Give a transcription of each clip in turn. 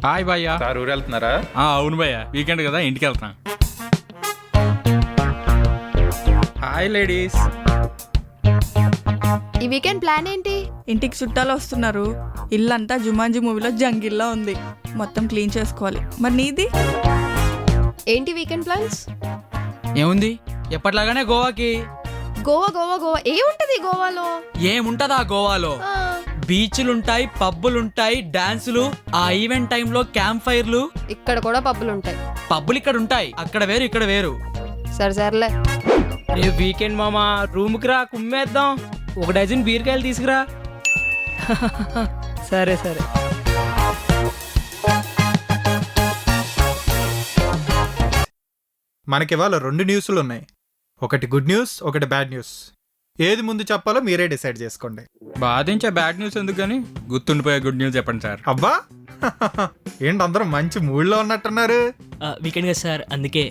Hi భయ్యా. Sir ఊరు వెళ్తున్నారా? అవును భయ్యా, వీకెండ్ కదా ఇంటికి వెళ్తాం. Hi ladies. ఈ వీకెండ్ ప్లాన్ ఏంటి? ఇంటికి చుట్టాలు వస్తున్నారు. ఇల్లంతా జుమాంజీ మూవీలో జంగిల్లా ఉంది, మొత్తం క్లీన్ చేసుకోవాలి. మరి నీది? ఏంటి వీకెండ్ ప్లాన్స్? ఏముంది, ఎప్పట్లాగానే గోవాకి. గోవా గోవా గోవా ఏముంటది గోవాలో? ఏముంటదా గోవాలో? బీచ్లుంటాయి, పబ్బులుంటాయి, డాన్సులు, ఆ ఈవెంట్ టైంలో క్యాంప్ ఫైర్లు. ఇక్కడ కూడా పబ్బులు ఉంటాయి. పబ్బులు ఇక్కడ ఉంటాయి, అక్కడ వేరు ఇక్కడ వేరు. సరే సర్లే. రేపు వీకెండ్ మామా రూమ్కి రా, కుమ్మేద్దాం. 1 డజన్ బీరకాయలు తీసుకురా. సరే సరే. మనకి ఇవాళ 2 న్యూస్లు ఉన్నాయి. ఒకటి గుడ్ న్యూస్, ఒకటి బ్యాడ్ న్యూస్. ఏది ముందు చెప్పాలో మీరే డిసైడ్ చేసుకోండి. బాధించే బ్యాడ్ న్యూస్ ఎందుకు కానీ గుర్తుండిపోయే గుడ్ న్యూస్ చెప్పండి సార్. అబ్బా ఏంటి అందరూ మంచి మూడ్లో ఉన్నట్టున్నారు. వీకెండ్ కదా సార్, అందుకే.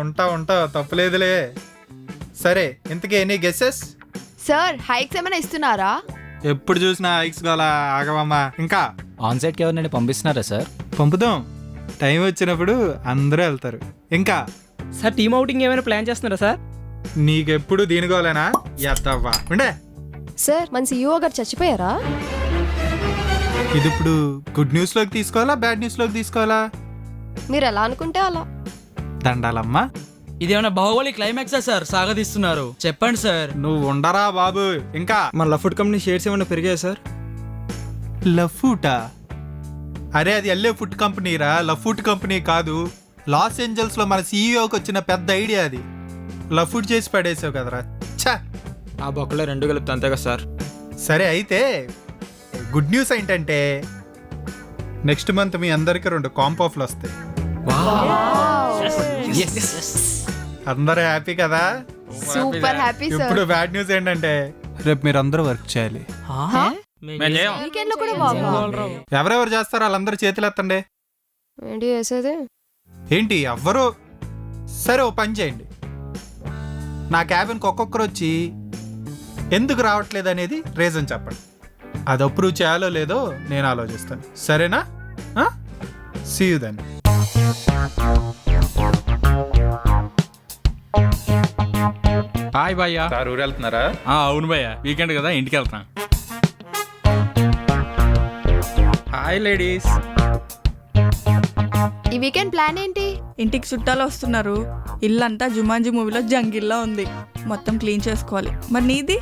ఉంటా తప్పులేదులే. సరే, ఇంతకీ ఎనీ గెస్సెస్? సార్ హైక్స్ ఏమైనా ఇస్తున్నారా? ఎప్పుడు చూసినా హైక్స్ గోలా ఆగవమ్మా. ఇంకా ఆన్సైట్కి ఎవరినైనా పంపిస్తున్నారా సార్? పంపుదాం, టైం వచ్చినప్పుడు అందరూ వెళ్తారు. ఇంకా సార్ టీమ్ అవుటింగ్ ఏమైనా ప్లాన్ చేస్తున్నారా సార్? నీకెప్పుడు దీనిగోలేనా? ఎత్తవ్వా ఉండే. సార్ మన సీఈఓ గారు చచ్చిపోయారా? ఇది ఇప్పుడు గుడ్ న్యూస్ లోకి తీసుకోవాలా, బ్యాడ్ న్యూస్ లోకి తీసుకోవాలా? మీరు ఎలా అనుకుంటే అలా. దండాలమ్మా. ఇదేమైనా బాహుబలి క్లైమాక్సా సార్ సాగదీస్తున్నారు? చెప్పండి సార్. నువ్వు ఉండరా బాబు. ఇంకా మన లఫుడ్ కంపెనీ షేర్స్ ఏమైనా పెరిగాయి సార్? లఫూటా? అరే అది ఎల్లే ఫుడ్ కంపెనీరా, లఫూట్ కంపెనీ కాదు. లాస్ ఏంజల్స్ లో మన సీఈఓకి వచ్చిన పెద్ద ఐడియా అది. లఫూట్ చేసి పడేసావు కదరా. ఛా, ఆ బొక్కలో 2 కలుపుతా అంతే కదా సార్. సరే అయితే గుడ్ న్యూస్ ఏంటంటే నెక్స్ట్ మంత్ మీ అందరికి 2 కాంప్ ఆఫ్లు వస్తాయి. అందరూ హ్యాపీ కదా? Super happy sir. ఇప్పుడు బ్యాడ్ న్యూస్ ఏంటంటే రేపు మీరు అందరూ వర్క్ చేయాలి. వీకెండ్ లో కూడా బాబా? ఎవరెవరు చేస్తారో వాళ్ళందరూ చేతులు ఎత్తండి. ఏంటి వేసేది? ఏంటి ఎవ్వరు? సరే ఓ పని చేయండి, నా క్యాబిన్కి ఒక్కొక్కరు వచ్చి ఎందుకు రావట్లేదు అనేది రీజన్ చెప్పండి. అది అప్రూవ్ చేయాలో లేదో నేను ఆలోచిస్తాను. సరేనా? See you then. హాయ్ భయ్యా. సార్ ఊరు వెళ్తున్నారా? అవును భయ్యా, వీకెండ్ కదా ఇంటికి వెళ్తాం. Hi ladies. ఈ వీకెండ్ ప్లాన్ ఏంటి? ఇంటికి చుట్టాలు వస్తున్నారు. ఇల్లంతా జుమాంజీ మూవీలో జంగిల్లా ఉంది, మొత్తం క్లీన్ చేసుకోవాలి. మరి నీది?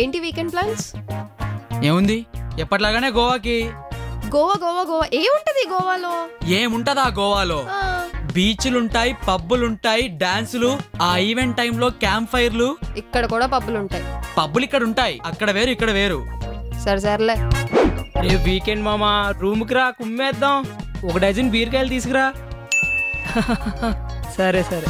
ఏంటి వీకెండ్ ప్లాన్స్? ఏముంది, ఎప్పట్లాగానే గోవాకి. గోవా గోవా గోవా ఏముంటది గోవాలో? ఏముంటదా గోవాలో? బీచ్లుంటాయి, పబ్బులుంటాయి, డాన్సులు, ఆ ఈవెంట్ టైంలో క్యాంప్ ఫైర్లు. ఇక్కడ కూడా పబ్బులు ఉంటాయి. పబ్బులు ఇక్కడ ఉంటాయి, అక్కడ వేరు ఇక్కడ వేరు. సరే సర్లే. రేపు వీకెండ్ మామా రూమ్కి రా, కుమ్మేద్దాం. 1 డజన్ బీరకాయలు తీసుకురా. సరే సరే.